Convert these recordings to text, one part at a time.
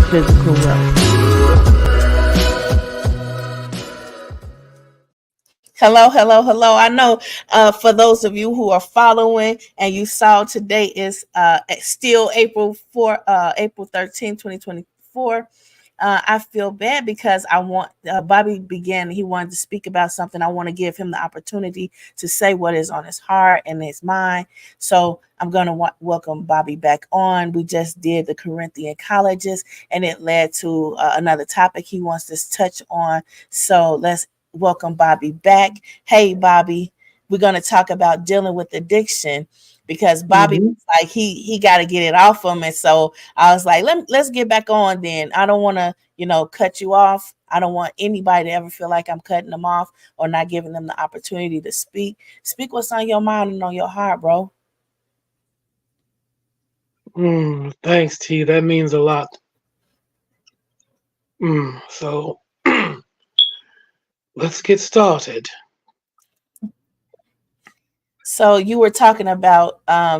physical wealth. Hello, hello, hello. I know for those of you who are following and you saw today is still April 13th, 2024. I feel bad because I want Bobby began. He wanted to speak about something. I want to give him the opportunity to say what is on his heart and his mind. So I'm going to welcome Bobby back on. We just did the Corinthian colleges, and it led to another topic he wants to touch on. So let's welcome Bobby back. Hey, Bobby, we're going to talk about dealing with addiction because Bobby was like he got to get it off him, and so I was like, let's get back on. Then I don't want to cut you off. I don't want anybody to ever feel like I'm cutting them off or not giving them the opportunity to speak. Speak what's on your mind and on your heart, bro. Thanks, T. That means a lot. So let's get started. So you were talking about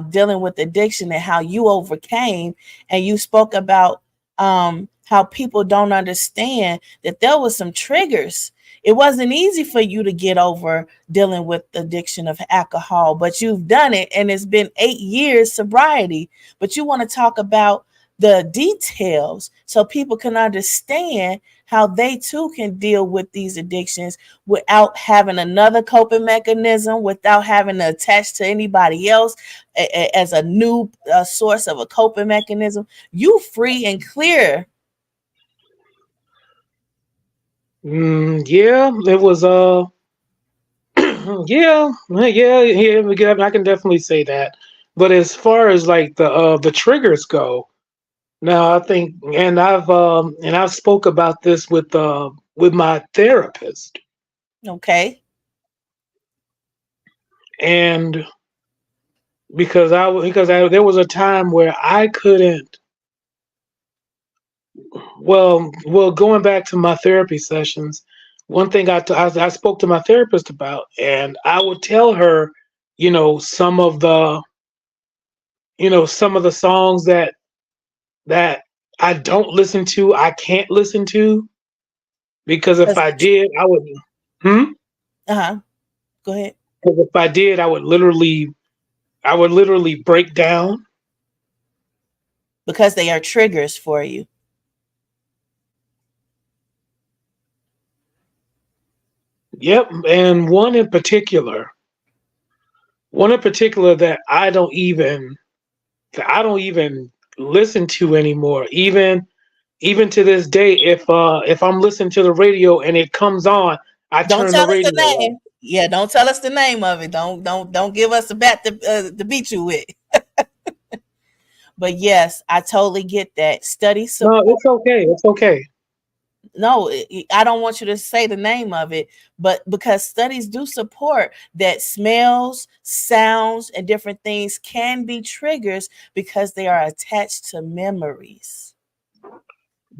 dealing with addiction and how you overcame, and you spoke about how people don't understand that there was some triggers. It wasn't easy for you to get over dealing with the addiction of alcohol, but you've done it, and it's been 8 years sobriety. But you want to talk about the details so people can understand how they too can deal with these addictions without having another coping mechanism, without having to attach to anybody else as a new source of a coping mechanism. You free and clear. Yeah, it was yeah, I can definitely say that. But as far as like the triggers go, now I think, and I've spoke about this with my therapist, Okay. and there was a time where I couldn't. Well, going back to my therapy sessions, one thing I spoke to my therapist about, and I would tell her, you know, some of the some of the songs that I don't listen to, I can't listen to, because if I did, I would. Uh-huh. Go ahead. Because if I did, I would literally break down. Because they are triggers for you. Yep, and one in particular that I don't even listen to anymore. Even to this day, if I'm listening to the radio and it comes on, I Don't turn the tell us the radio off. name. Yeah, don't tell us the name of it. Don't give us a bat to beat you with. But yes, I totally get that. Study No, support. it's okay. It's okay. No, I don't want you to say the name of it, but because studies do support that smells, sounds, and different things can be triggers because they are attached to memories.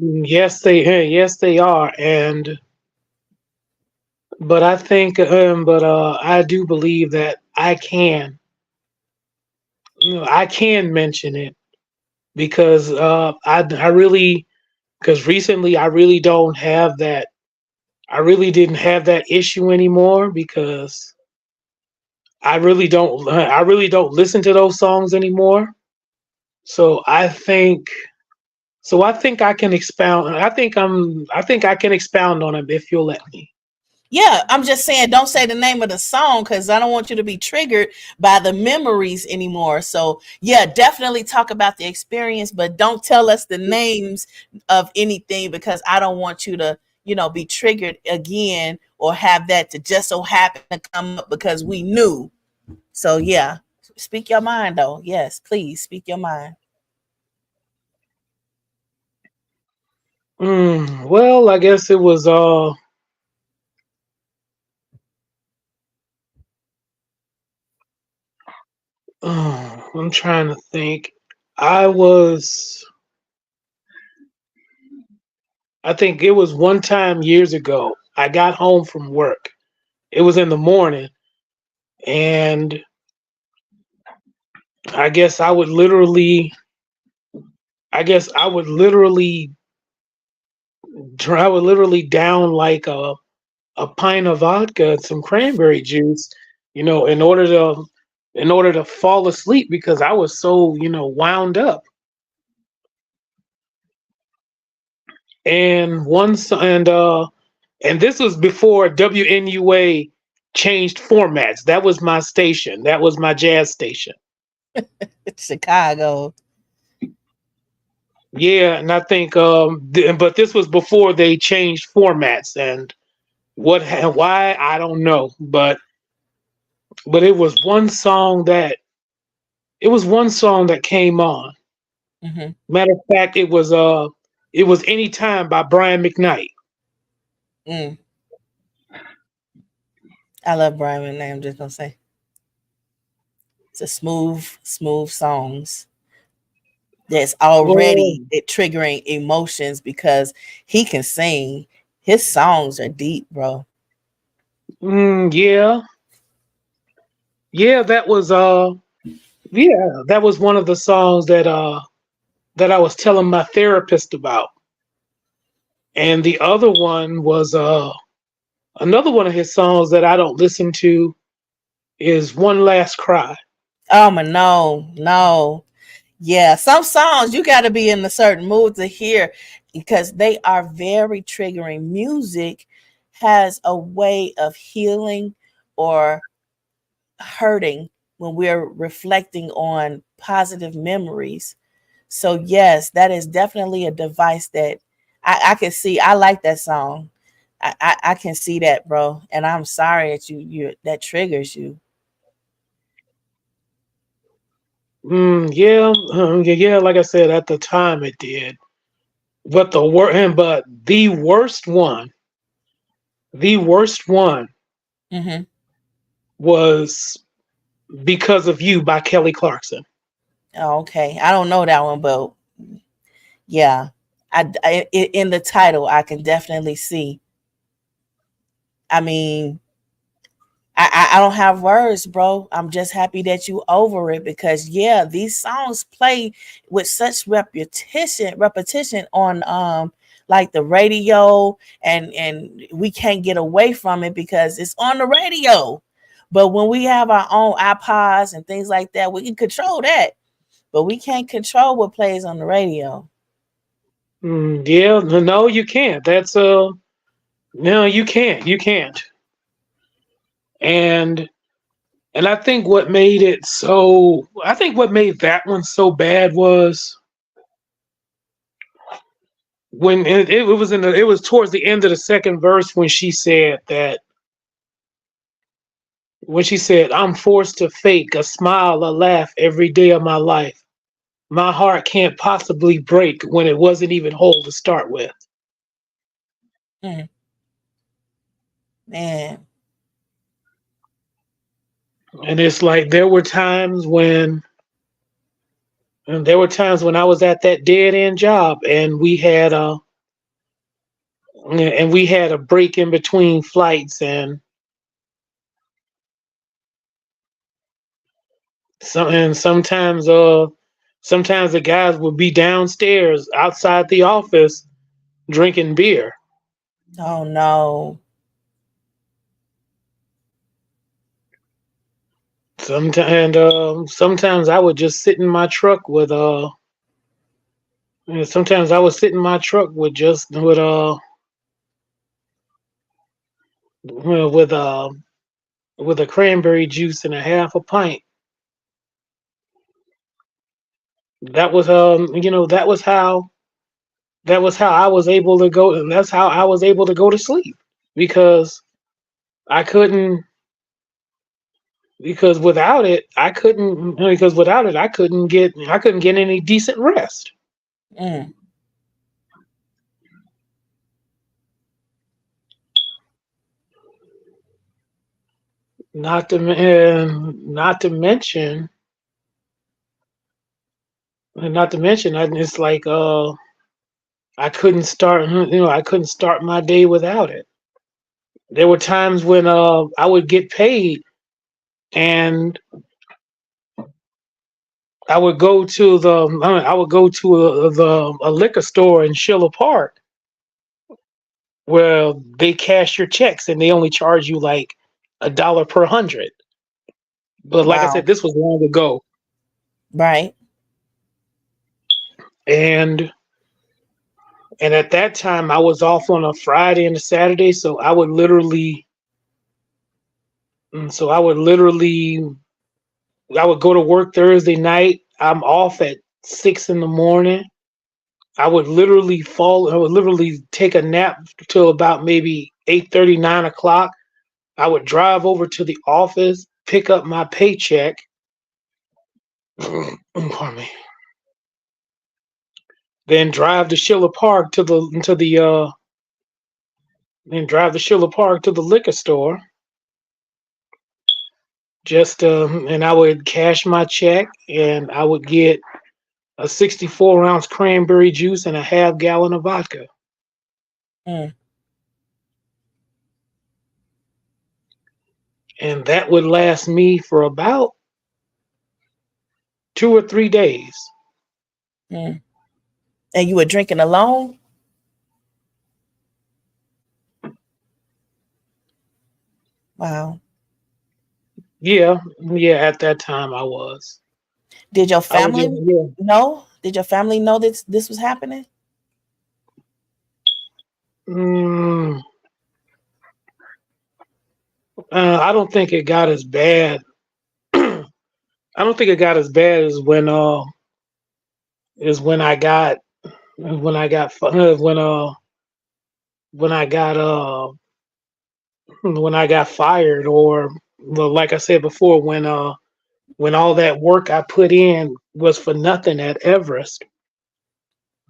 Yes they are, and but I think but I do believe that I can mention it because I really, because recently I really don't have that. I really didn't have that issue anymore because I really don't listen to those songs anymore. So I think I can expound. I think I can expound on it if you'll let me. Yeah, I'm just saying, don't say the name of the song because I don't want you to be triggered by the memories anymore. So, yeah, definitely talk about the experience, but don't tell us the names of anything because I don't want you to, be triggered again or have that to just so happen to come up because we knew. So, yeah, speak your mind though. Yes, please speak your mind. Well, I guess it was I'm trying to think. I was I think it was one time years ago. I got home from work. It was in the morning, and I guess I would literally I would literally down like a pint of vodka and some cranberry juice, in order to fall asleep because I was so, wound up. And and this was before WNUA changed formats. That was my station. That was my jazz station. Chicago. Yeah, and I think but this was before they changed formats, and why I don't know, but it was one song that came on. Hmm. Matter of fact, it was Anytime by Brian McKnight. Mm. I love Brian McKnight. I'm just gonna say it's a smooth songs that's Oh, already it triggering emotions because he can sing. His songs are deep, bro. yeah, yeah, that was one of the songs that I was telling my therapist about. And the other one was another one of his songs that I don't listen to is One Last Cry. Oh my no, no. Yeah, some songs you got to be in a certain mood to hear because they are very triggering. Music has a way of healing or hurting when we're reflecting on positive memories. So yes, that is definitely a device that I can see. I like that song. I can see that, bro. And I'm sorry that you that triggers you. Yeah, yeah, like I said, at the time it did. But the worst one Hmm. was Because of You by Kelly Clarkson. Oh, okay, I don't know that one, but yeah, in the title I can definitely see. I mean, I don't have words, bro. I'm just happy that you over it because yeah, these songs play with such repetition on like the radio, and we can't get away from it because it's on the radio. But when we have our own iPods and things like that, we can control that. But we can't control what plays on the radio. Yeah, no, you can't. No, you can't. You can't. And I think what made that one so bad was when it was towards the end of the second verse when she said, "I'm forced to fake a smile, a laugh every day of my life. My heart can't possibly break when it wasn't even whole to start with." Mm, man. And it's like there were times when I was at that dead end job, and we had a break in between flights, and sometimes the guys would be downstairs outside the office drinking beer. Oh no. Sometimes I would just sit in my truck with sometimes I would sit in my truck with just with with a cranberry juice and a half a pint. That was that was how I was able to go, and that's how I was able to go to sleep because I couldn't because without it I couldn't get any decent rest. Mm, Not to mention it's like I couldn't start my day without it. There were times when I would get paid and I would go to a liquor store in Schiller Park Well, they cash your checks and they only charge you like $1 per 100. But like I said, Wow. this was long ago, Right. and at that time I was off on a Friday and a Saturday, so so I would go to work Thursday night. I'm off at 6 in the morning. I would literally take a nap till about maybe 8:30, 9 o'clock. I would drive over to the office, pick up my paycheck, pardon me, then drive to Schiller Park to the liquor store. And I would cash my check, and I would get a 64-ounce cranberry juice and a half gallon of vodka. Mm, And that would last me for about 2 or 3 days. mm. And you were drinking alone? Wow. Yeah, yeah, at that time I was. Did your I was just, family yeah. know? Did your family know that this was happening? Mm, I don't think it got as bad. I don't think it got as bad as when I got when I got when I got when I got fired, or well, like I said before, when all that work I put in was for nothing at Everest.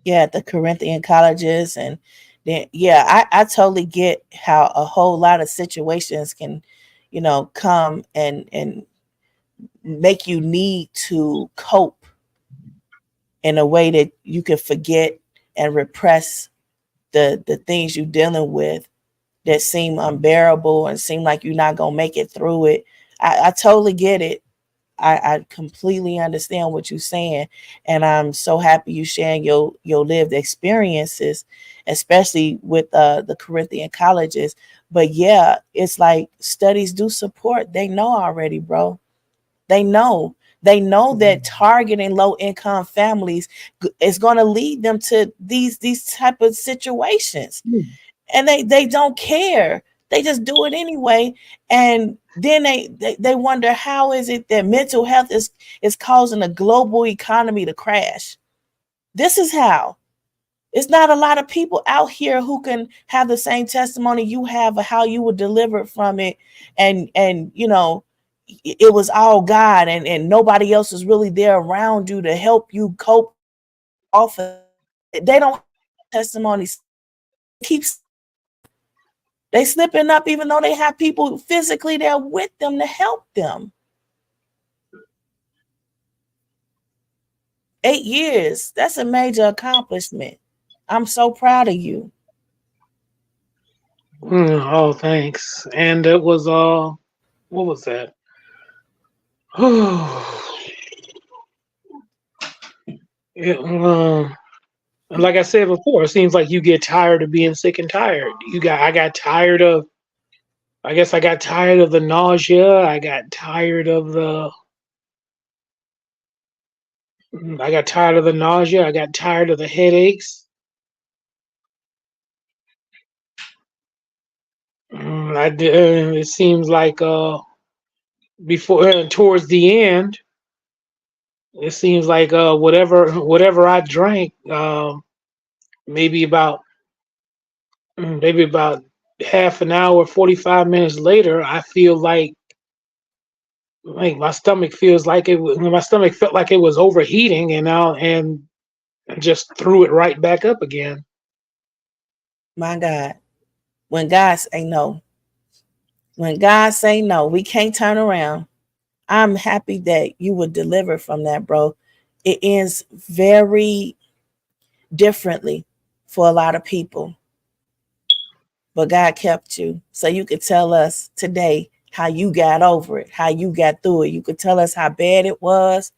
Yeah, at the Corinthian colleges, and then yeah, I totally get how a whole lot of situations can, come and make you need to cope in a way that you can forget and repress the things you're dealing with that seem unbearable and seem like you're not gonna make it through it. I totally get it. I completely understand what you're saying, and I'm so happy you sharing your lived experiences, especially with the Corinthian colleges. But yeah, it's like studies do support. They know already, bro. They know. They know that targeting low income families is going to lead them to these type of situations, and they don't care. They just do it anyway, and then they wonder how is it that mental health is causing a global economy to crash. This is how. It's not a lot of people out here who can have the same testimony you have of how you were delivered from it, and it was all God, and nobody else is really there around you to help you cope off of it. They don't have testimonies. Keeps They slipping up even though they have people physically there with them to help them. 8 years, that's a major accomplishment. I'm so proud of you. Oh, thanks. And it was what was that? it, like I said before, it seems like you get tired of being sick and tired. I got tired of. I guess I got tired of the nausea. I got tired of the nausea. I got tired of the headaches. I did. It seems like before towards the end, it seems like whatever I drank, maybe about maybe about half an hour, 45 minutes later, I feel like my stomach feels like my stomach felt like it was overheating, and just threw it right back up again. My God. When God say no, when God say no, we can't turn around. I'm happy that you were delivered from that, bro. It ends very differently for a lot of people, but God kept you. So you could tell us today how you got over it, how you got through it. You could tell us how bad it was.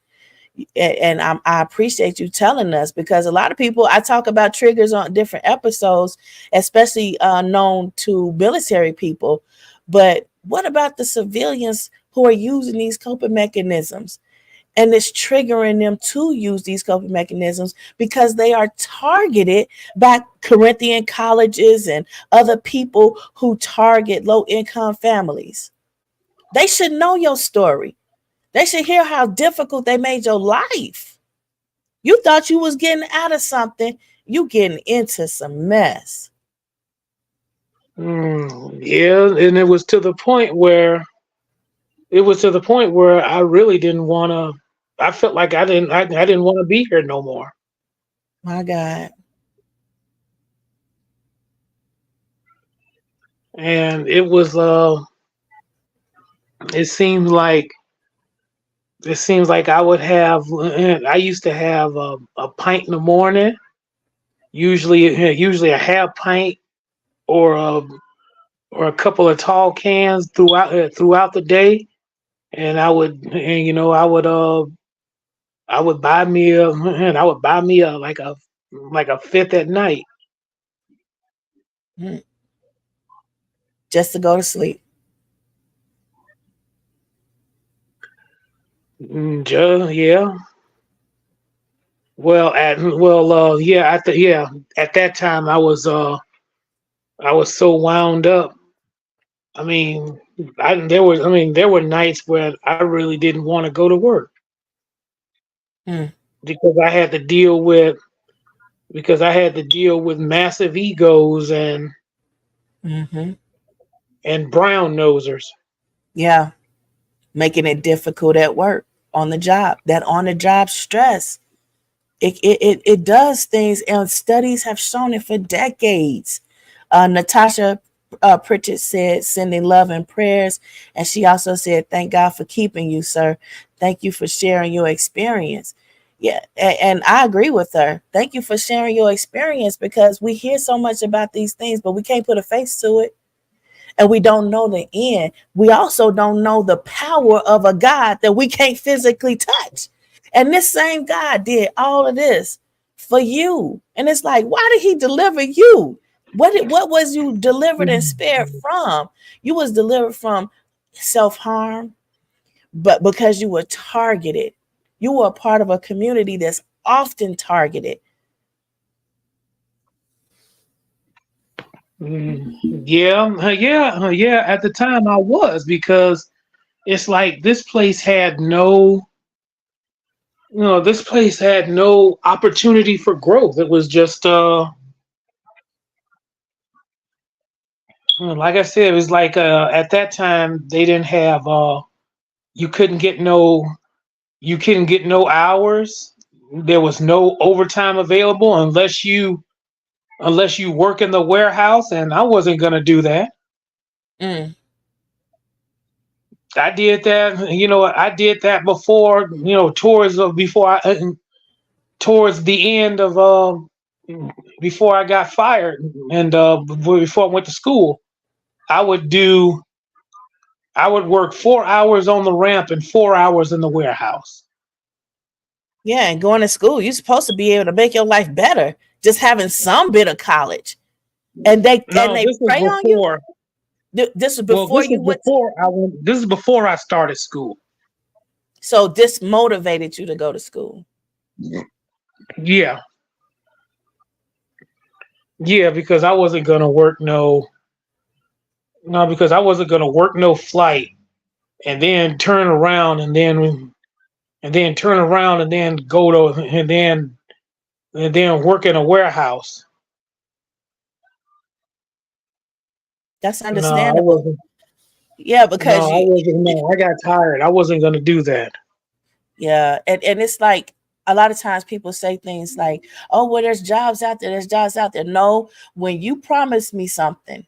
And I appreciate you telling us, because a lot of people, I talk about triggers on different episodes, especially known to military people. But what about the civilians who are using these coping mechanisms? And it's triggering them to use these coping mechanisms because they are targeted by Corinthian colleges and other people who target low income families. They should know your story. They should hear how difficult they made your life. You thought you was getting out of something, you getting into some mess. Yeah, and it was to the point where I really didn't want to. I felt like I didn't want to be here no more. My God. And it seems like I used to have a pint in the morning, usually a half pint, or a couple of tall cans throughout the day. And I would buy me a like a fifth at night. Mm. Just to go to sleep. Yeah. At that time I was so wound up. I mean, there were nights where I really didn't want to go to work Mm. because I had to deal with massive egos Hmm. and brown nosers. Yeah. Making it difficult at work, on the job, that on the job stress. It does things, and studies have shown it for decades. Natasha Pritchett said, sending love and prayers. And she also said, thank God for keeping you, sir. Thank you for sharing your experience. Yeah, and I agree with her. Thank you for sharing your experience, because we hear so much about these things, but we can't put a face to it, and we don't know the end. We also don't know the power of a God that we can't physically touch. And this same God did all of this for you. And it's like, why did he deliver you? What was you delivered and spared from? You was delivered from self-harm, but because you were targeted. You were a part of a community that's often targeted. Yeah. At the time, I was, because it's like this place had no opportunity for growth. It was just, like I said, it was like, at that time they didn't have, you couldn't get no, you couldn't get no hours. There was no overtime available unless you work in the warehouse, and I wasn't gonna do that. Mm, I did that before, towards the end of, before I got fired, and before I went to school. I would do I would work 4 hours on the ramp and 4 hours in the warehouse. yeah, and going to school, you're supposed to be able to make your life better. Just having some bit of college, and No, they this was prey on you. before. This was Well, before you went. This is before I started school. So this motivated you to go to school. Yeah, yeah, because I wasn't gonna work no flight, and then turn around and then go to and then work in a warehouse. That's No, I understandable. wasn't. Yeah, because No, I wasn't. No, I got tired. I wasn't gonna do that. yeah, and it's like a lot of times people say things like, "Oh, well, there's jobs out there. There's jobs out there." No, when you promise me something,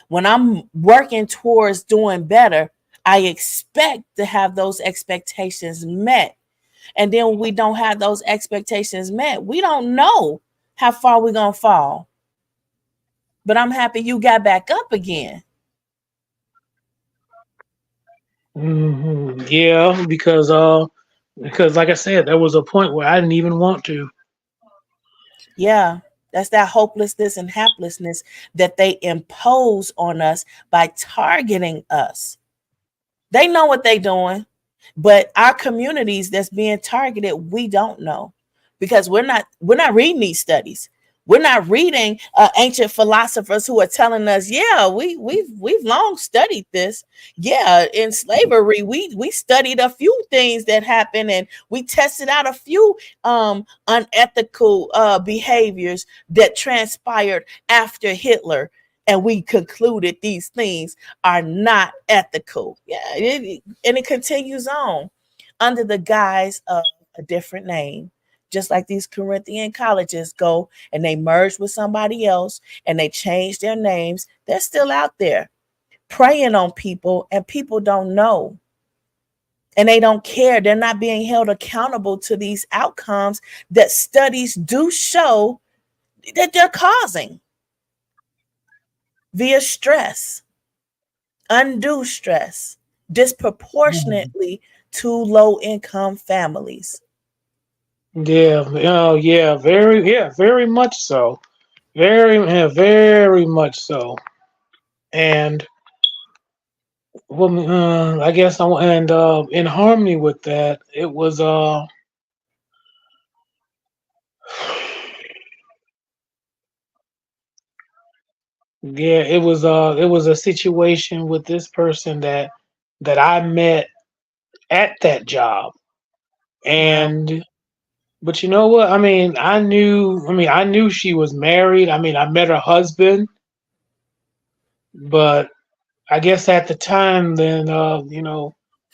when I'm working towards doing better, I expect to have those expectations met. And then when we don't have those expectations met, we don't know how far we're gonna fall. But I'm happy you got back up again. Yeah, because Because, like I said, there was a point where I didn't even want to. Yeah, that's that hopelessness and haplessness that they impose on us by targeting us. They know what they're doing, but our communities that's being targeted, we don't know because we're not reading these studies. We're not reading ancient philosophers who are telling us, yeah, we've long studied this. Yeah, in slavery, we studied a few things that happened, and we tested out a few unethical behaviors that transpired after Hitler, and we concluded these things are not ethical. Yeah, and it continues on under the guise of a different name. Just like these Corinthian colleges go and they merge with somebody else and they change their names, they're still out there preying on people, and people don't know and they don't care. They're not being held accountable to these outcomes that studies do show that they're causing via stress, undue stress, disproportionately to low income families. Yeah, oh yeah, very much so, very much so. And well, I guess and in harmony with that, it was yeah, it was a situation with this person that I met at that job, Wow. and but you know what? I knew she was married. I mean, I met her husband, but I guess at the time, then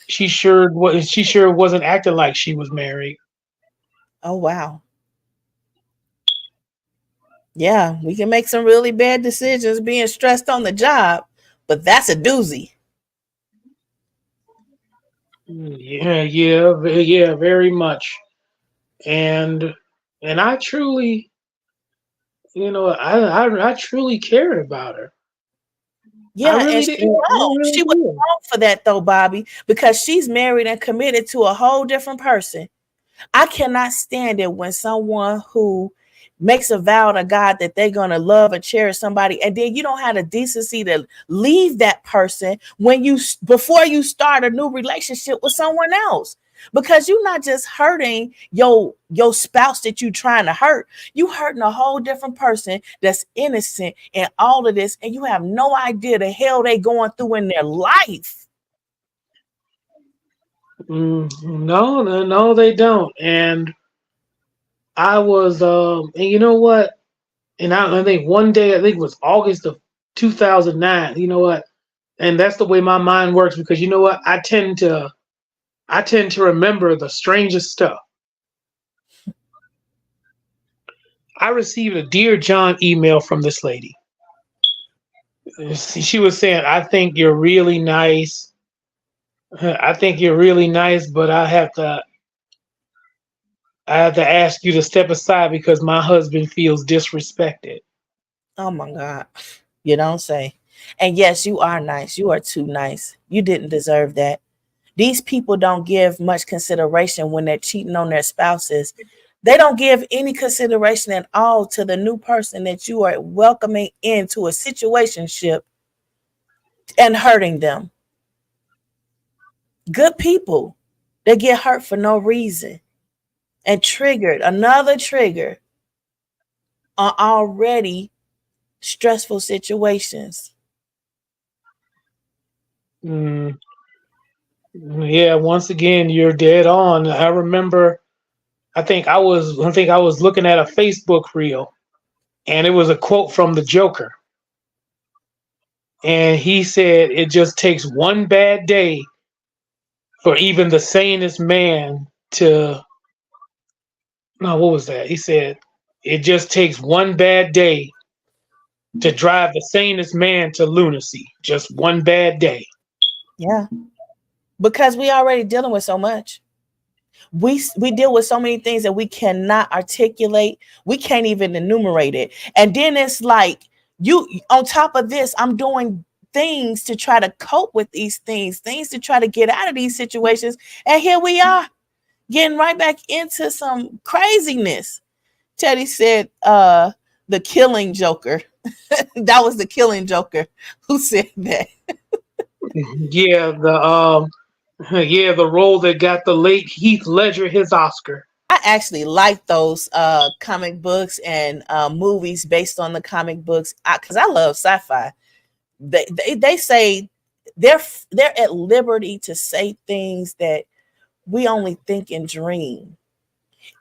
she sure wasn't acting like she was married. Oh, wow. Yeah, we can make some really bad decisions being stressed on the job, but that's a doozy. Yeah, very much. And I truly, I truly cared about her. I Yeah, and really did. she's I wrong. really She was did. wrong for that though, Bobby, because she's married and committed to a whole different person. I cannot stand it when someone who makes a vow to God that they're going to love and cherish somebody, and then you don't have the decency to leave that person when you before you start a new relationship with someone else. Because you're not just hurting your spouse that you're trying to hurt, you hurting a whole different person that's innocent in all of this, and you have no idea the hell they going through in their life. No, no, no, they don't. And and you know what? And I think one day, I think it was August of 2009. You know what? And that's the way my mind works because you know what? I tend to remember the strangest stuff. I received a Dear John email from this lady. She was saying, "I think you're really nice. I think you're really nice, but I have to ask you to step aside because my husband feels disrespected." Oh my God. You don't say. And yes, you are nice. You are too nice. You didn't deserve that. These people don't give much consideration when they're cheating on their spouses. They don't give any consideration at all to the new person that you are welcoming into a situationship and hurting them. Good people, they get hurt for no reason and triggered another trigger on already stressful situations. Mm, yeah, once again, you're dead on. I remember. I think I was looking at a Facebook reel, and it was a quote from the Joker, and he said, "It just takes one bad day for even the sanest man to." No, what was that? He said, "It just takes one bad day to drive the sanest man to lunacy. Just one bad day." Yeah, because we already dealing with so much. We deal with so many things that we cannot articulate. We can't even enumerate it. And then it's like you on top of this, I'm doing things to try to cope with these things to try to get out of these situations. And here we are. getting right back into some craziness. Teddy said, the killing joker. That was the killing joker who said that. Yeah, yeah, the role that got the late Heath Ledger his Oscar. I actually like those comic books and movies based on the comic books because I love sci-fi. They say they're they're at liberty to say things that we only think and dream,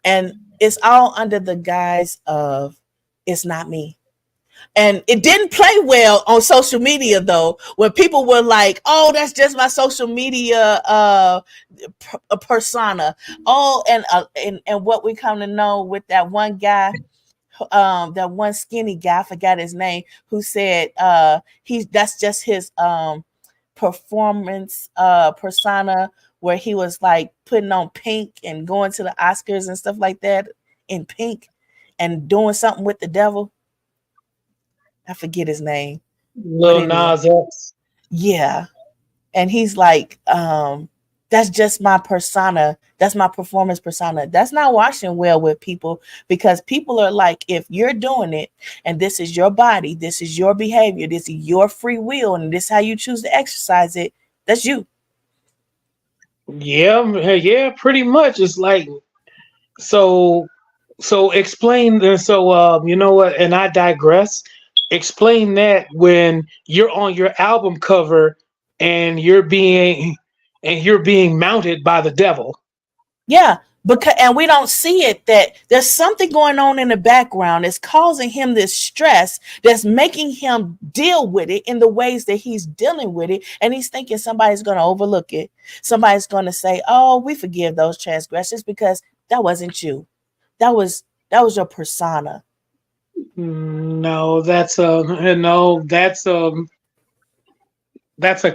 and it's all under the guise of it's not me. And it didn't play well on social media though, when people were like, "Oh, that's just my social media persona." Oh, and what we come to know with that one guy, that one skinny guy, I forgot his name, who said he's that's just his performance persona, where he was like putting on pink and going to the Oscars and stuff like that in pink and doing something with the devil. I forget his name. But Lil anyway, Nas X. yeah. And he's like, that's just my persona. That's my performance persona. That's not washing well with people, because people are like, if you're doing it and this is your body, this is your behavior, this is your free will, and this is how you choose to exercise it, that's you. Yeah, yeah, pretty much. It's like so. So explain. So you know what? And I digress. Explain that when you're on your album cover and you're being mounted by the devil. Yeah, because and we don't see it, that there's something going on in the background that's causing him this stress, that's making him deal with it in the ways that he's dealing with it, and he's thinking somebody's going to overlook it. Somebody's going to say, "Oh, we forgive those transgressions because that wasn't you. That was your persona." No, that's a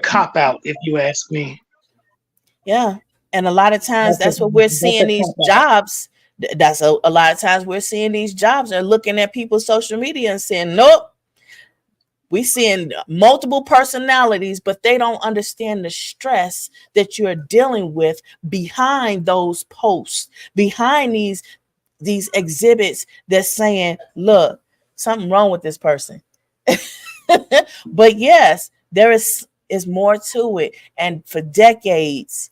cop out if you ask me. Yeah. And a lot of times That's a that's what we're that's a seeing these cop out. jobs. That's a lot of times we're seeing these jobs are looking at people's social media and saying, "Nope, we seeing multiple personalities, but they don't understand the stress that you're dealing with behind those posts, behind these exhibits that's saying, look, something wrong with this person." But yes, there is more to it. And for decades,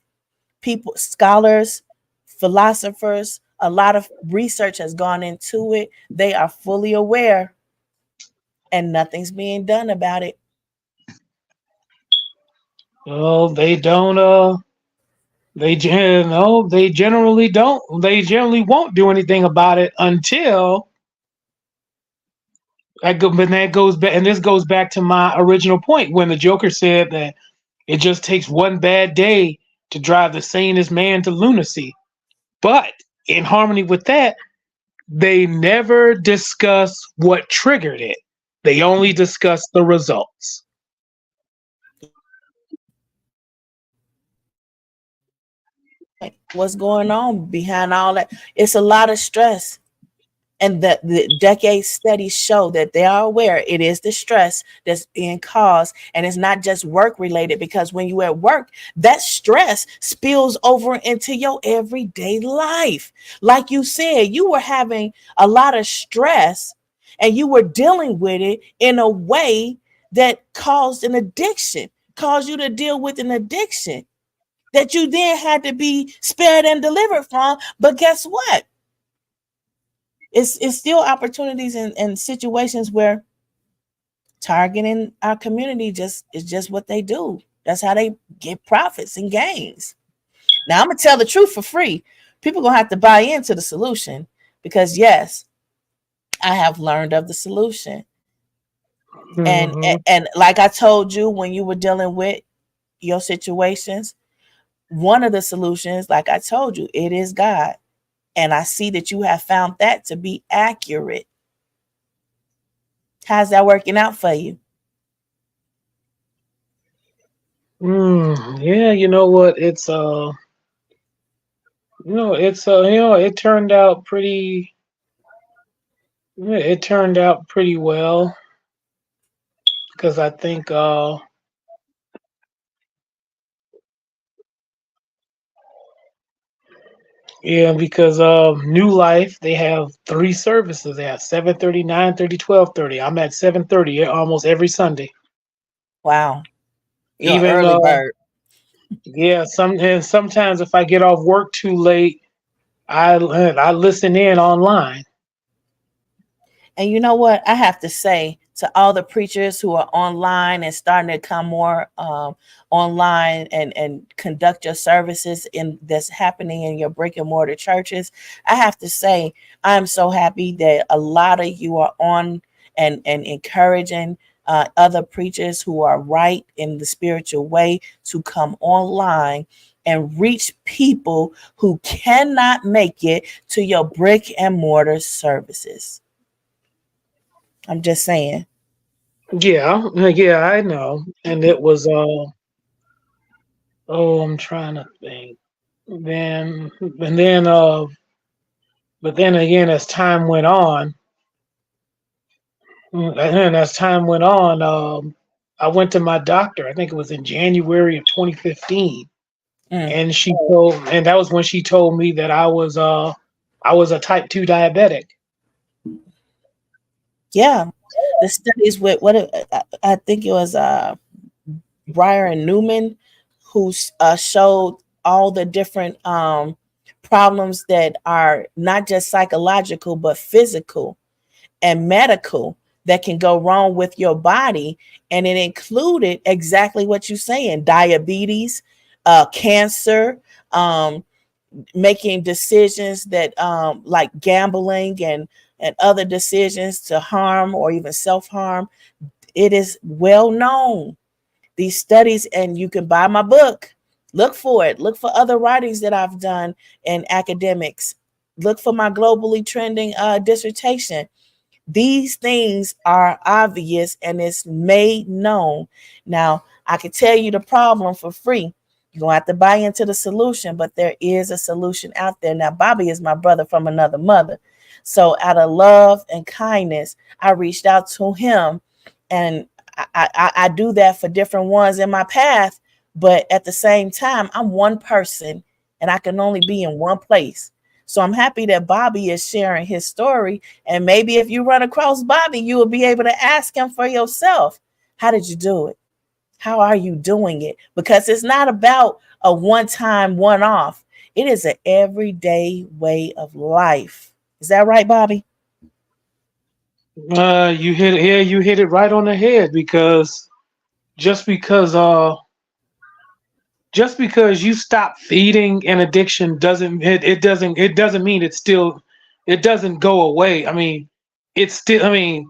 people, scholars, philosophers, a lot of research has gone into it. They are fully aware, and nothing's being done about it. Well, they don't. No, they generally don't. They generally won't do anything about it until But that goes back, and this goes back to my original point when the Joker said that it just takes one bad day to drive the sanest man to lunacy. But in harmony with that, they never discuss what triggered it. They only discuss the results. What's going on behind all that? It's a lot of stress. And the decade studies show that they are aware it is the stress that's being caused, and it's not just work related, because when you at work, that stress spills over into your everyday life. Like you said, you were having a lot of stress and you were dealing with it in a way that caused an addiction, caused you to deal with an addiction that you then had to be spared and delivered from. But guess what? It's still opportunities and situations where targeting our community just is just what they do. That's how they get profits and gains. Now I'm gonna tell the truth for free. People gonna have to buy into the solution, because yes, I have learned of the solution. And Hmm. and like I told you when you were dealing with your situations, one of the solutions, like I told you, it is God. And I see that you have found that to be accurate. How's that working out for you? Yeah, you know what? It turned out pretty. Yeah, it turned out pretty well because I think Yeah, because New Life, they have three services. They have 7:30, 9:30, 12:30. I'm at 7:30 almost every Sunday. Wow. You're an Even early bird. yeah, and sometimes if I get off work too late, I listen in online. And you know what? I have to say to all the preachers who are online and starting to come more online and conduct your services in that's happening in your brick and mortar churches, I have to say I'm so happy that a lot of you are on and encouraging other preachers who are right in the spiritual way to come online and reach people who cannot make it to your brick and mortar services. I'm just saying. Yeah, yeah, I know. And it was oh, I'm trying to think. Then and then but then again as time went on, and as time went on, I went to my doctor. I think it was in January of 2015, Mm, and and that was when she told me that I was a type 2 diabetic. yeah, the studies with I think it was Breyer and Newman who showed all the different problems that are not just psychological but physical and medical that can go wrong with your body, and it included exactly what you're saying: diabetes, cancer, um, making decisions that like gambling and other decisions to harm or even self-harm. It is well known, these studies, and you can buy my book. Look for it. Look for other writings that I've done in academics. Look for my globally trending dissertation. These things are obvious and it's made known. Now, I can tell you the problem for free. You're going to have to buy into the solution, but there is a solution out there. Now, Bobby is my brother from another mother. So, out of love and kindness, I reached out to him, and I do that for different ones in my path. But at the same time, I'm one person and I can only be in one place. So, I'm happy that Bobby is sharing his story, and maybe if you run across Bobby, you will be able to ask him for yourself. How did you do it? How are you doing it? Because it's not about a one time, one off. It is an everyday way of life. Is that right, Bobby? You hit it, yeah, you hit it right on the head because just because uh just because you stop feeding an addiction it doesn't mean it doesn't go away. I mean, it's still I mean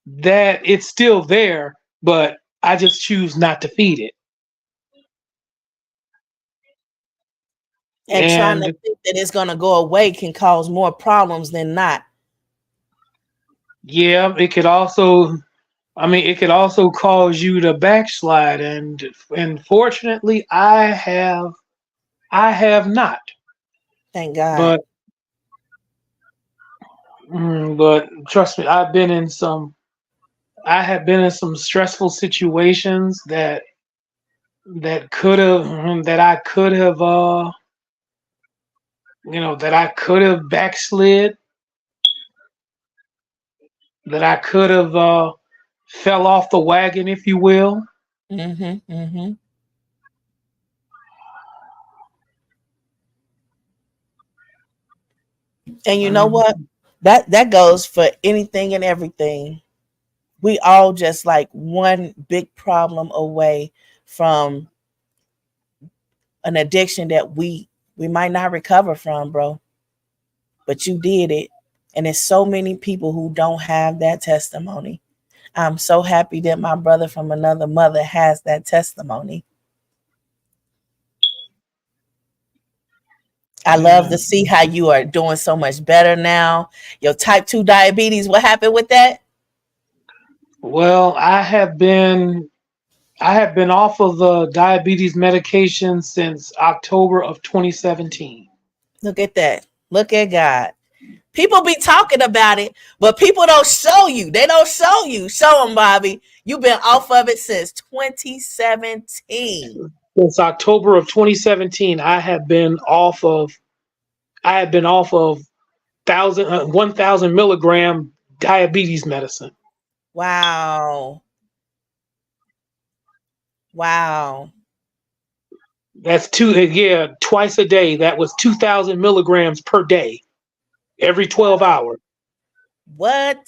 that it's still there, but I just choose not to feed it. And trying to And think that it's going to go away can cause more problems than not. yeah, it could also cause you to backslide, and fortunately I have not. Thank God. But but trust me, I have been in some stressful situations that I could have that I could have backslid, that I could have fell off the wagon, if you will. Mm-hmm. Mm-hmm. And you know what? That goes for anything and everything. We all just like one big problem away from an addiction that we might not recover from, bro. But you did it. And there's so many people who don't have that testimony. I'm so happy that my brother from another mother has that testimony. I love Yeah. to see how you are doing so much better now. Your type 2 diabetes, what happened with that? Well, I have been off of the diabetes medication since October of 2017. Look at that. Look at God. People be talking about it, but people don't show you. They don't show you. Show them, Bobby. You've been off of it since 2017. Since October of 2017, I have been off of I had been off of 1,000 milligram diabetes medicine. Wow. Wow. That's yeah, twice a day. That was 2,000 milligrams per day, every 12 hours. What?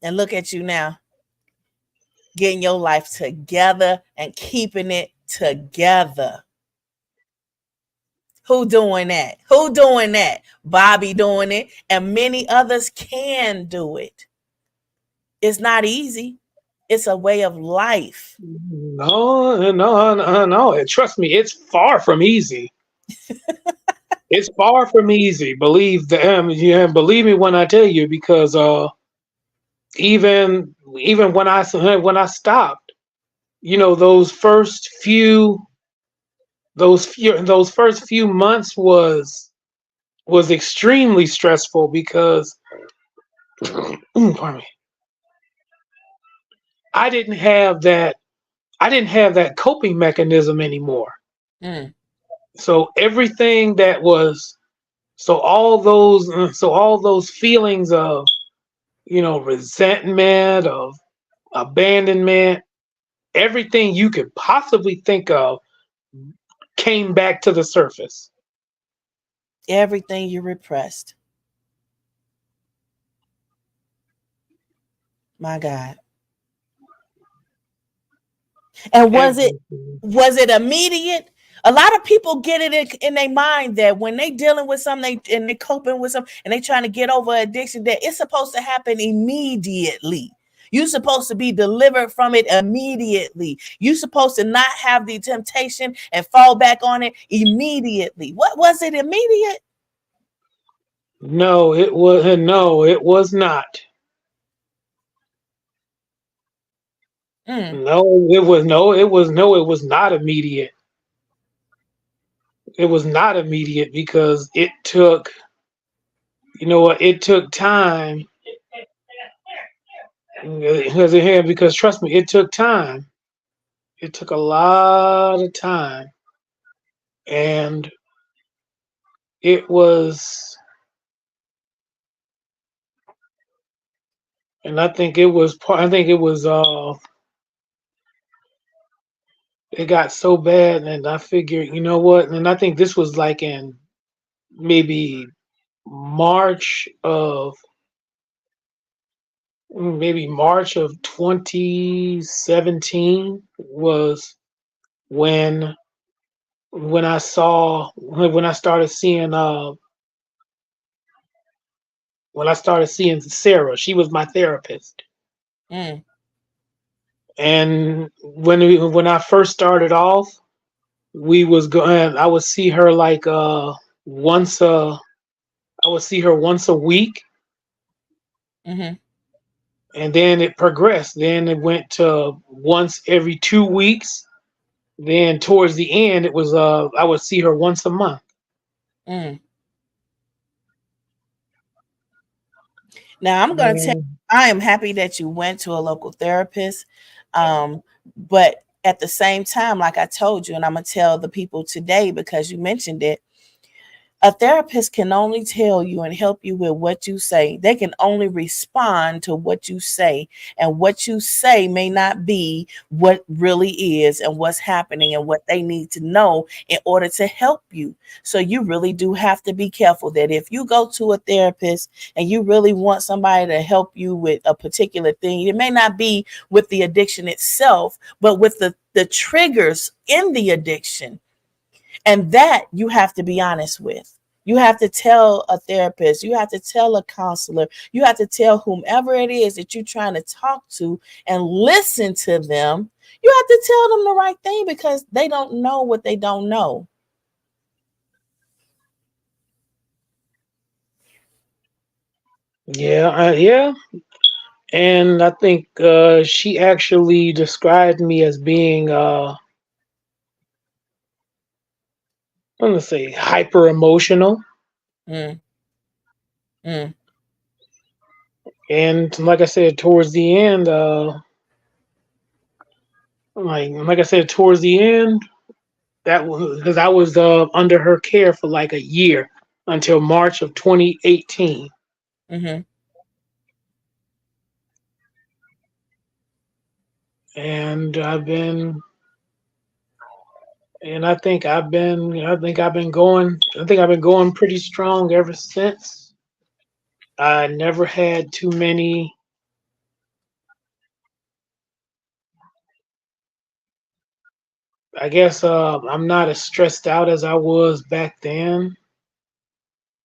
And look at you now, getting your life together and keeping it together. Who doing that? Who doing that? Bobby doing it, and many others can do it. It's not easy. It's a way of life. No, no, no, no. Trust me, it's far from easy. It's far from easy. Yeah, believe me when I tell you, because even when I stopped, those first few months was extremely stressful because pardon me, I didn't have that I didn't have that coping mechanism anymore. Mm, So everything that was so all those feelings of resentment, of abandonment, everything you could possibly think of came back to the surface. everything you repressed. My God. And Everything. was it immediate? A lot of people get it in their mind that when they dealing with something and they coping with something and they trying to get over addiction, that it's supposed to happen immediately. You're supposed to be delivered from it immediately. You're supposed to not have the temptation and fall back on it immediately. What was it immediate? No, it was not. Mm, No, it was not immediate. It was not immediate because it took time. Because trust me, it took time. It took a lot of time, and it was, and I think it was part. I think it was. It got so bad, and I figured, you know what? And I think this was like in maybe March of maybe March of 2017 was when when I started seeing Sarah. She was my therapist. mm, And when I first started off, we was going I would see her like once a I would see her once a week, mm-hmm, and then it progressed. Then it went to once every 2 weeks. Then towards the end it was I would see her once a month. mm. Now I'm going to tell And you, I am happy that you went to a local therapist. But at the same time, like I told you, and I'm going to tell the people today because you mentioned it, a therapist can only tell you and help you with what you say. They can only respond to what you say. And what you say may not be what really is and what's happening and what they need to know in order to help you. So you really do have to be careful that if you go to a therapist and you really want somebody to help you with a particular thing, it may not be with the addiction itself, but with the triggers in the addiction, and that you have to be honest with. You have to tell a therapist, you have to tell a counselor, you have to tell whomever it is that you're trying to talk to and listen to them. You have to tell them the right thing because they don't know what they don't know. yeah, and I think she actually described me as being I'm gonna say hyper emotional. Mm, mm, And like I said, towards the end, like I said, towards the end, that was because I was under her care for like a year until March of 2018, Mm-hmm. and I think I've been going pretty strong ever since. I never had too many. I guess I'm not as stressed out as I was back then.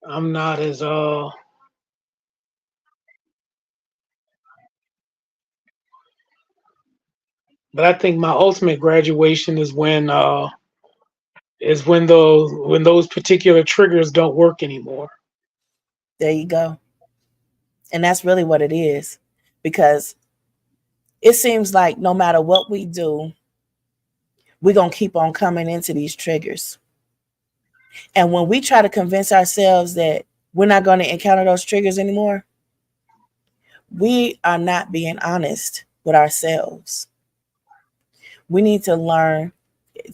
I'm not as but I think my ultimate graduation is when those particular triggers don't work anymore. There you go. And that's really what it is. Because it seems like no matter what we do, we're going to keep on coming into these triggers. And when we try to convince ourselves that we're not going to encounter those triggers anymore, we are not being honest with ourselves. We need to learn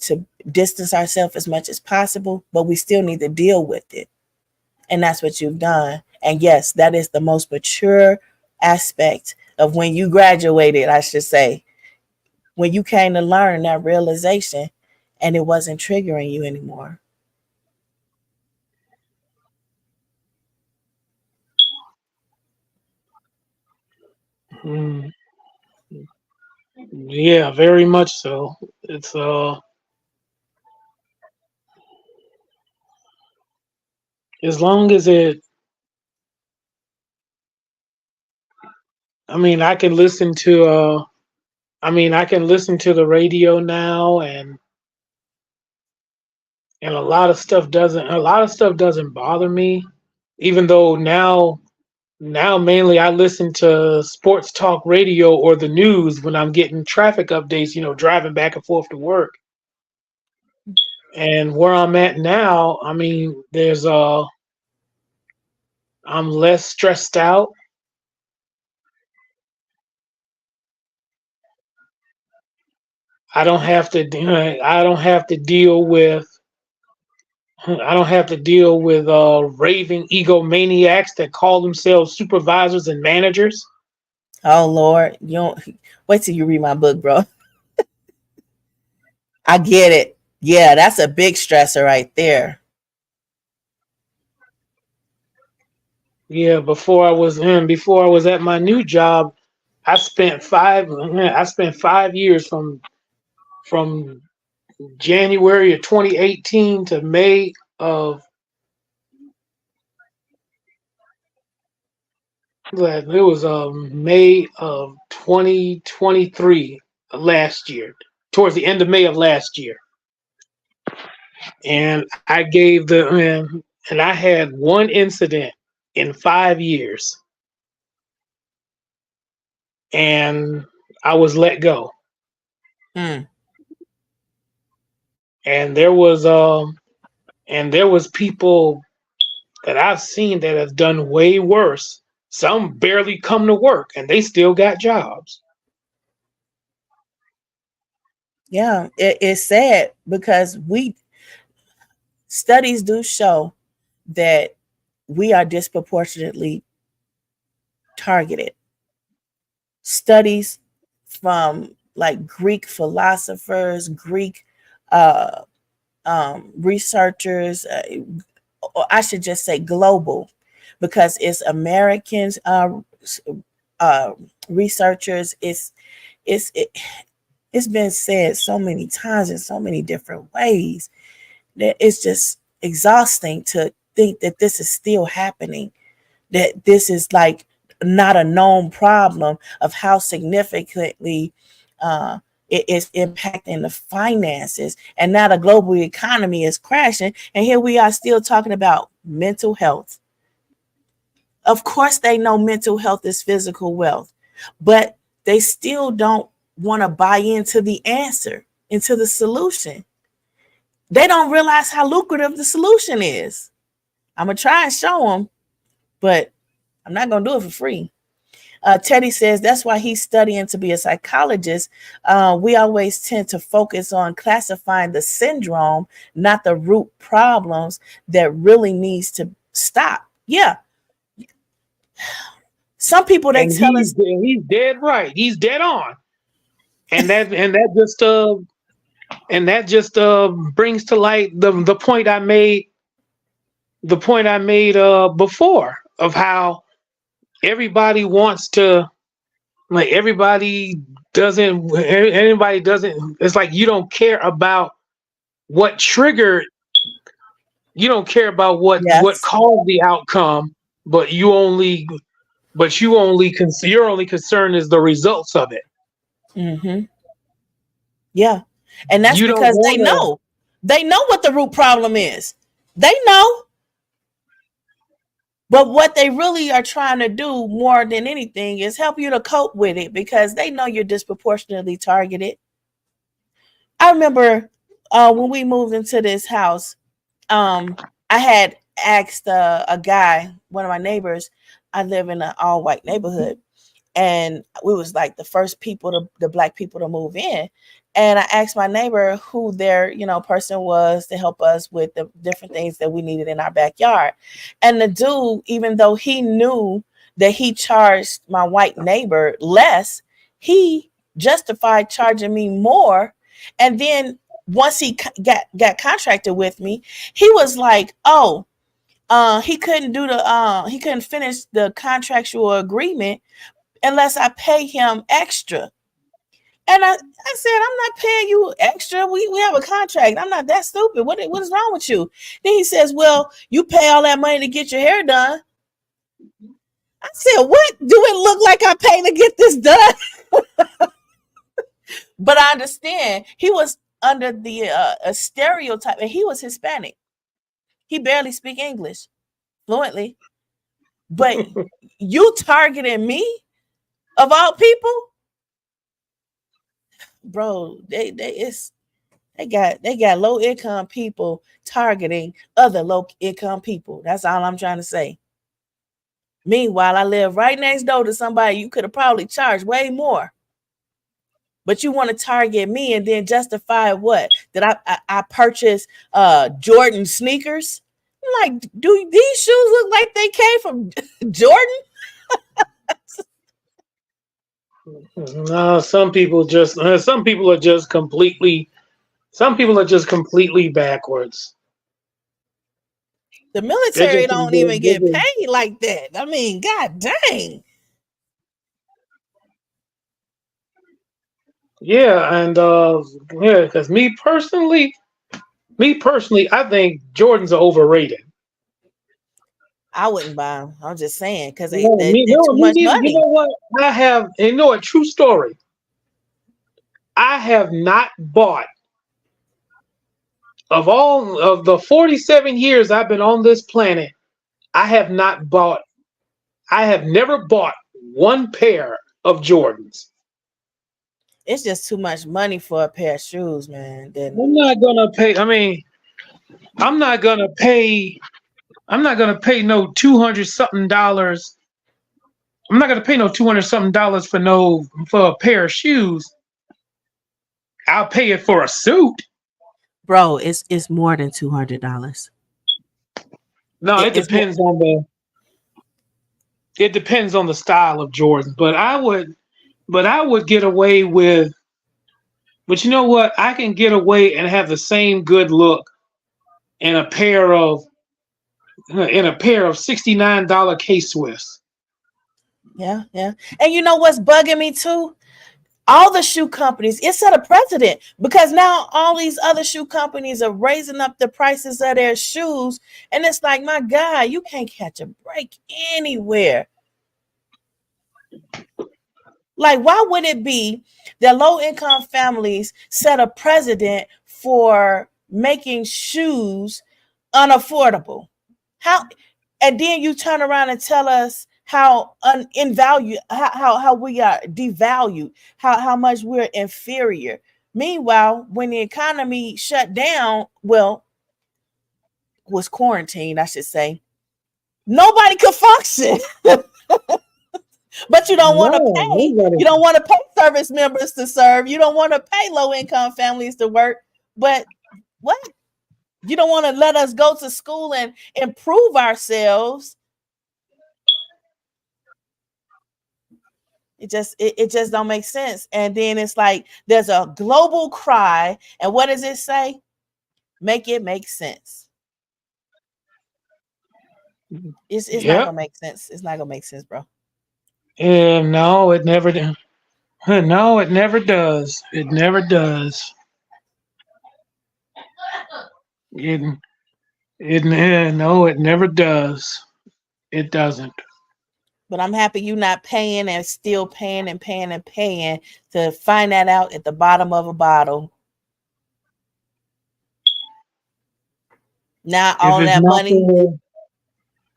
to distance ourselves as much as possible, but we still need to deal with it. And that's what you've done. And yes, that is the most mature aspect of when you graduated, I should say, when you came to learn that realization and it wasn't triggering you anymore. Mm, yeah, very much so. It's as long as it. I mean, I can listen to. I can listen to the radio now, and a lot of stuff doesn't bother me, even though now mainly I listen to sports talk radio or the news when I'm getting traffic updates, driving back and forth to work. And where I'm at now, I mean, I'm less stressed out. I don't have to deal with raving egomaniacs that call themselves supervisors and managers. Oh Lord, you don't wait till you read my book, bro. I get it. Yeah, that's a big stressor right there. Yeah, before I was at my new job, I spent 5 years from January of 2018 to May of it was May of 2023 last year, towards the end of May of last year, and I had one incident in 5 years, and I was let go, Hmm. and there was people that I've seen that have done way worse. Some barely come to work and they still got jobs. Yeah, it's sad because we studies do show that we are disproportionately targeted. Studies from like Greek philosophers, Greek uh, researchers, or I should just say global, because it's Americans, uh, researchers. It's it, it's been said so many times in so many different ways that it's just exhausting to think that this is still happening, that this is like not a known problem of how significantly uh, it is impacting the finances. And now the global economy is crashing. And here we are still talking about mental health. Of course, they know mental health is physical wealth, but they still don't want to buy into the answer, into the solution. They don't realize how lucrative the solution is. I'm going to try and show them, but I'm not going to do it for free. Teddy says that's why he's studying to be a psychologist. We always tend to focus on classifying the syndrome, not the root problems that really needs to stop. Yeah, some people they And tell us, he's dead right. He's dead on. And that just brings to light the point I made, before, of how everybody wants to, like, anybody doesn't, it's like you don't care about what triggered, you don't care about what yes, caused the outcome, but your only concern is the results of it. mm-hmm. Yeah, and that's You don't because want to. they know what the root problem is. They know, but what they really are trying to do more than anything is help you to cope with it because they know you're disproportionately targeted. I remember when we moved into this house, I had asked a guy, one of my neighbors. I live in an all white neighborhood, and we was like the first people to the black people to move in. And I asked my neighbor who their person was to help us with the different things that we needed in our backyard. And the dude, even though he knew that he charged my white neighbor less, he justified charging me more. And then once he got contracted with me, he was like, "Oh, he couldn't finish the contractual agreement unless I pay him extra." And I said, "I'm not paying you extra. We have a contract. I'm not that stupid. What is wrong with you?" Then he says, "Well, you pay all that money to get your hair done." I said, "What do it look like I pay to get this done?" But I understand he was under the a stereotype, and he was Hispanic. He barely speak English fluently. But you targeting me of all people, bro? They got low income people targeting other low income people. That's all I'm trying to say. Meanwhile, I live right next door to somebody you could have probably charged way more. But you want to target me and then justify what? That I purchased Jordan sneakers? I'm like, do these shoes look like they came from Jordan? No, some people are just completely backwards. The They're military just, don't even get paid like that. I mean, god dang. yeah, and yeah, because me personally, I think Jordans are overrated. I wouldn't buy them. I'm just saying because No, they're too me much neither. You money. know what? A true story. I have not bought, of all of the 47 years I've been on this planet, I have not bought, I have never bought one pair of Jordans. It's just too much money for a pair of shoes, man. Then I'm not gonna pay. I mean, I'm not gonna pay. I'm not gonna pay no 200 something dollars. I'm not gonna pay no 200 something dollars for a pair of shoes. I'll pay it for a suit. bro, it's more than $200. No, It's more. it depends on the style of Jordan. But I would get away with. But you know what? I can get away and have the same good look in a pair of $69 K Swiss. Yeah, yeah. And you know what's bugging me too? All the shoe companies, it set a precedent because now all these other shoe companies are raising up the prices of their shoes. And it's like, my God, you can't catch a break anywhere. Like, why would it be that low income families set a precedent for making shoes unaffordable? How, and then you turn around and tell us how in value, how we are devalued, how much we're inferior. Meanwhile, when the economy shut down, well, was quarantined, I should say, nobody could function. But you don't want to No, pay. You nobody. don't want to pay service members to serve. You don't want to pay low income families to work. But what? You don't want to let us go to school and improve ourselves. It just don't make sense. And then it's like there's a global cry. And what does it say? Make it make sense. It's not Yep. gonna make sense. It's not gonna make sense, bro. And no, it never. No, it never does. It never does. It no, it never does. It doesn't. But I'm happy you not paying and still paying and paying and paying to find that out at the bottom of a bottle. Now If all it's that not money. the,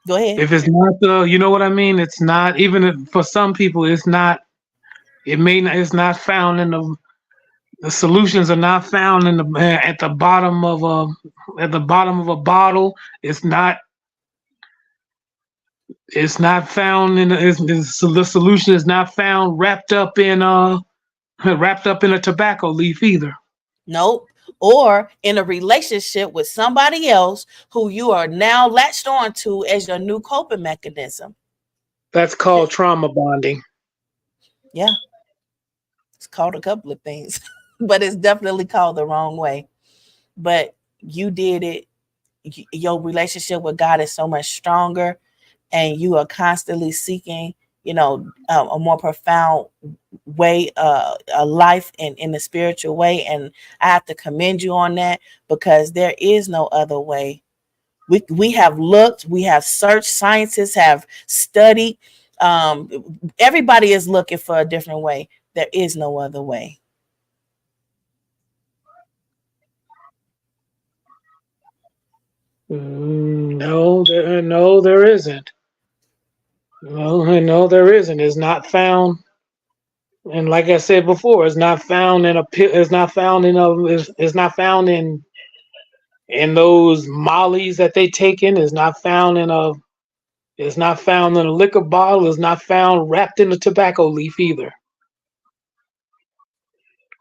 Go ahead. if it's not the, you know what I mean. It's not even for some people. It's not. It may not. It's not found in the solutions are not found in the at the bottom of a bottle. It's not. It's not found in. The solution is not found wrapped up in a tobacco leaf either. Nope. Or in a relationship with somebody else who you are now latched on to as your new coping mechanism. That's called trauma bonding. Yeah, it's called a couple of things, but it's definitely called the wrong way. But you did it. Your relationship with God is so much stronger, and you are constantly seeking, a more profound way, a life in the spiritual way. And I have to commend you on that because there is no other way. We have looked, we have searched, scientists have studied. Um, Everybody is looking for a different way. There is no other way. No, there isn't. No, there isn't. It's not found. And like I said before, it's not found in a pit. It's not found in a. It's not found in those mollies that they take in. It's not found in a. It's not found in a liquor bottle. It's not found wrapped in a tobacco leaf either.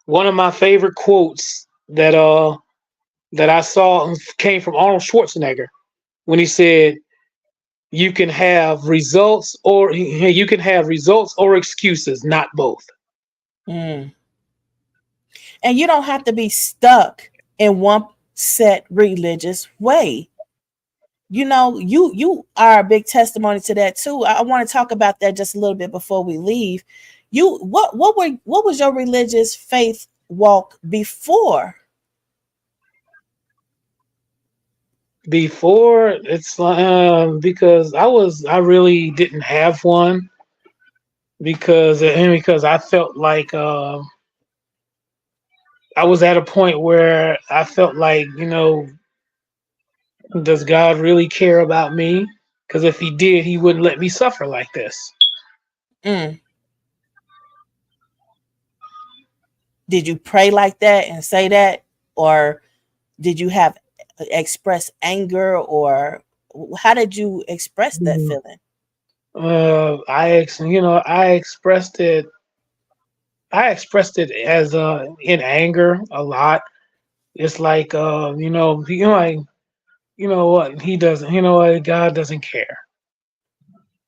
One of my favorite quotes that I saw came from Arnold Schwarzenegger when he said, "You can have results, or you can have results or excuses, not both." Mm. And you don't have to be stuck in one set religious way. You are a big testimony to that too. I want to talk about that just a little bit before we leave. What was your religious faith walk before? Before it's because I really didn't have one because I felt like I was at a point where I felt like, does God really care about me? Because if He did, He wouldn't let me suffer like this. Mm. Did you pray like that and say that, or did you have express anger, or how did you express that Mm. feeling? I expressed it. I expressed it as in anger a lot. It's like like you know what he doesn't. You know what God doesn't care.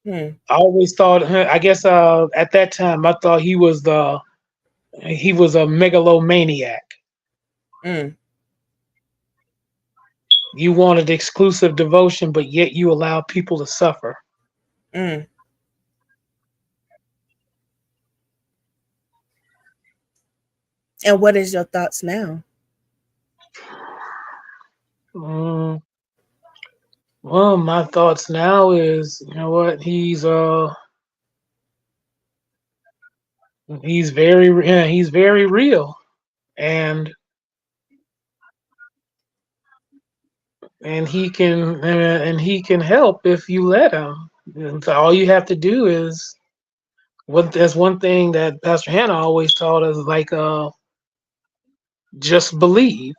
Hmm. I always thought. I guess at that time I thought he was a megalomaniac. Mm. You wanted exclusive devotion, but yet you allow people to suffer. Mm. And what is your thoughts now? Mm, well, my thoughts now is, you know what, he's very real, and and he can help if you let him. And so all you have to do is that's one thing that Pastor Hannah always taught us, like just believe.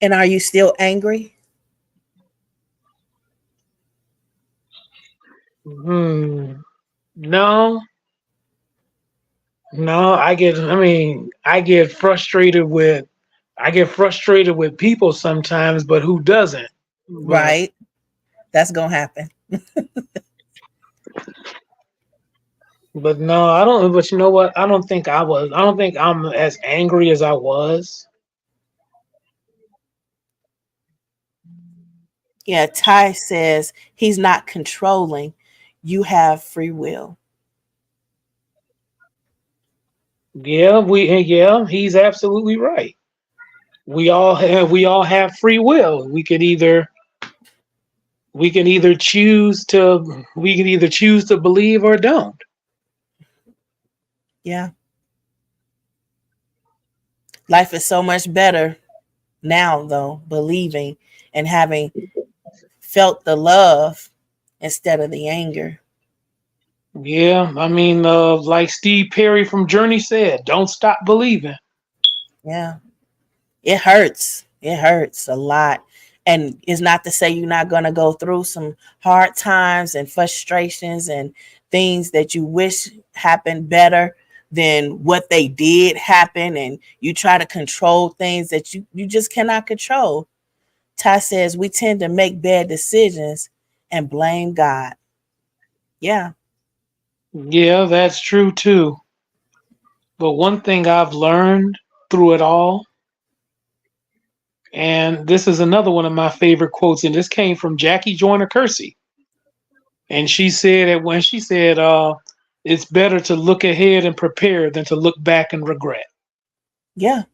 And are you still angry? Hmm. No, no. I get frustrated with people sometimes, but who doesn't? But Right. That's gonna happen. no, I don't. But you know what? I don't think I was. I don't think I'm as angry as I was. Yeah, Ty says he's not controlling. You have free will. Yeah, he's absolutely right. We all have free will. We can either choose to believe or don't. Yeah. Life is so much better now, though, believing and having felt the love instead of the anger. Yeah, like Steve Perry from Journey said, don't stop believing. Yeah. It hurts. It hurts a lot. And it's not to say you're not going to go through some hard times and frustrations and things that you wish happened better than what they did happen. And you try to control things that you just cannot control. Ty says we tend to make bad decisions and blame God. Yeah. Yeah, that's true too. But one thing I've learned through it all, and this is another one of my favorite quotes, and this came from Jackie Joyner Kersee. And she said it when she said, it's better to look ahead and prepare than to look back and regret. Yeah.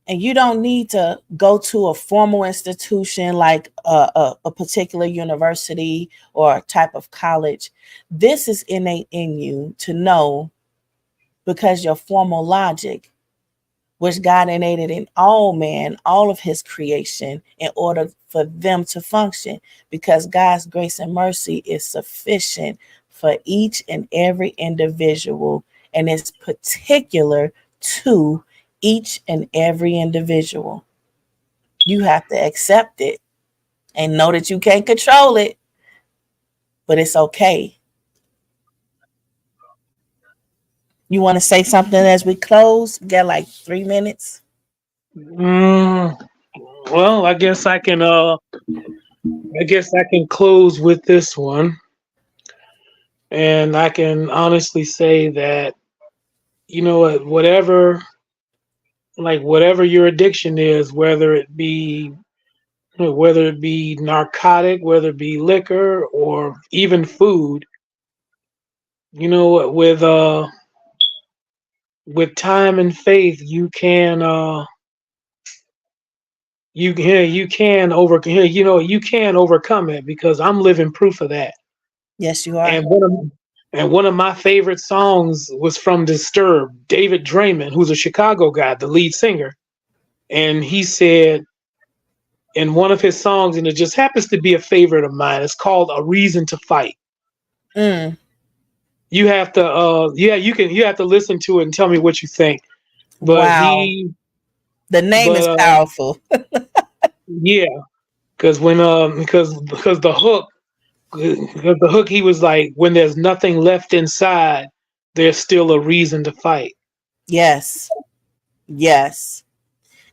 And you don't need to go to a formal institution like a particular university or a type of college. This is innate in you to know because your formal logic, which God innate in all man, all of his creation, in order for them to function, because God's grace and mercy is sufficient for each and every individual, and it's particular to each and every individual. You have to accept it and know that you can't control it, but it's okay. You want to say something as we close? We got like 3 minutes. Mm, well, I guess I can close with this one, and I can honestly say that whatever your addiction is, whether it be narcotic, whether it be liquor or even food, with time and faith, you can overcome it, because I'm living proof of that. Yes, you are. And one of my favorite songs was from Disturbed, David Draymond, who's a Chicago guy, the lead singer. And he said in one of his songs, and it just happens to be a favorite of mine, it's called A Reason to Fight. Mm, You have to you have to listen to it and tell me what you think. But wow. he The name but is powerful. yeah, because the hook, he was like, when there's nothing left inside, there's still a reason to fight. Yes. Yes.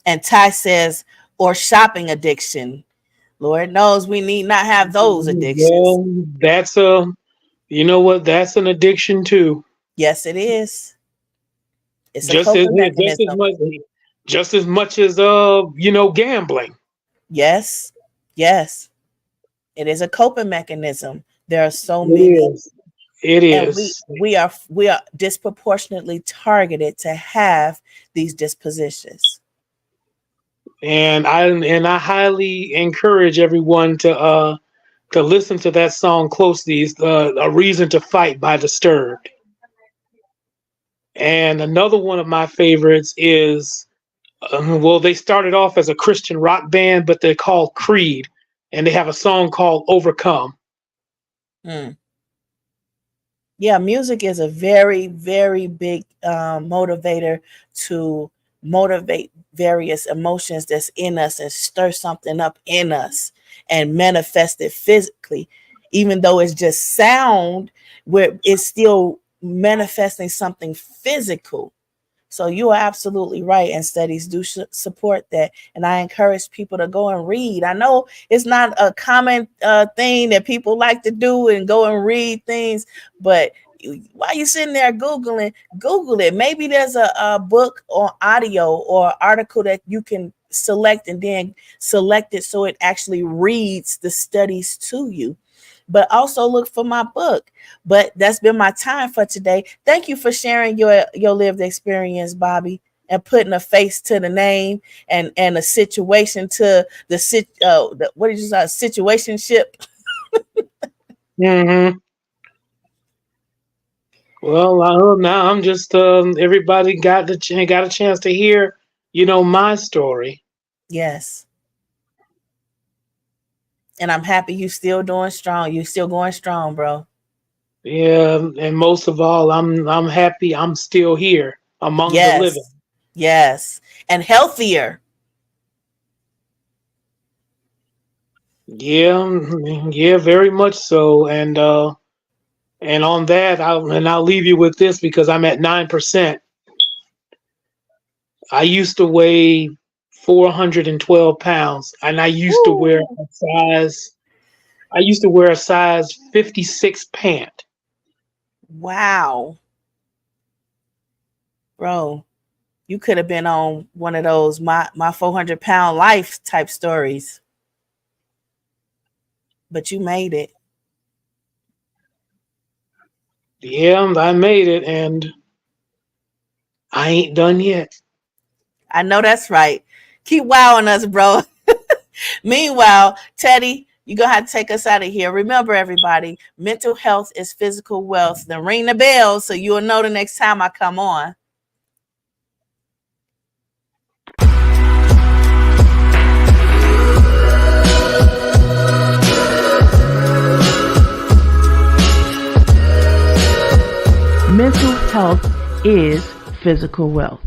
And Ty says, or shopping addiction. Lord knows we need not have those addictions. Well, you know what, that's an addiction too. Yes, it is. It's a Just as coping just as mechanism. much as gambling. Yes. Yes. It is a coping mechanism. There are so It many, is. It and we is. we are we are disproportionately targeted to have these dispositions. And I highly encourage everyone to listen to that song closely. It's A Reason to Fight by Disturbed. And another one of my favorites is, well, they started off as a Christian rock band, but they're called Creed, and they have a song called Overcome. Mm. Yeah, music is a very, very big motivator to motivate various emotions that's in us and stir something up in us and manifest it physically. even though it's just sound, where it's still manifesting something physical. So you are absolutely right, and studies do support that. And I encourage people to go and read. I know it's not a common thing that people like to do and go and read things, but while you're sitting there Googling, Google it. Maybe there's a book or audio or article that you can select and then select it so it actually reads the studies to you. But also look for my book. But that's been my time for today. Thank you for sharing your lived experience, Bobby, and putting a face to the name and a situation to the what did you say, situationship. Mm-hmm. Well, now I'm just everybody got got a chance to hear, my story. Yes. And I'm happy you still doing strong. You still going strong, bro. Yeah, and most of all, I'm happy I'm still here among the living. Yes. Yes. And healthier. Yeah, yeah, very much so. And on that, I'll leave you with this because I'm at 9%. I used to weigh 412 pounds, and Woo. I used to wear a size 56 pant. Wow. Bro, you could have been on one of those my 400-pound life type stories, but you made it. Yeah, I made it, and I ain't done yet. I know that's right. Keep wowing us, bro. Meanwhile, Teddy, you're going to have to take us out of here. Remember, everybody, mental health is physical wealth. Then ring the bell so you'll know the next time I come on. Mental health is physical wealth.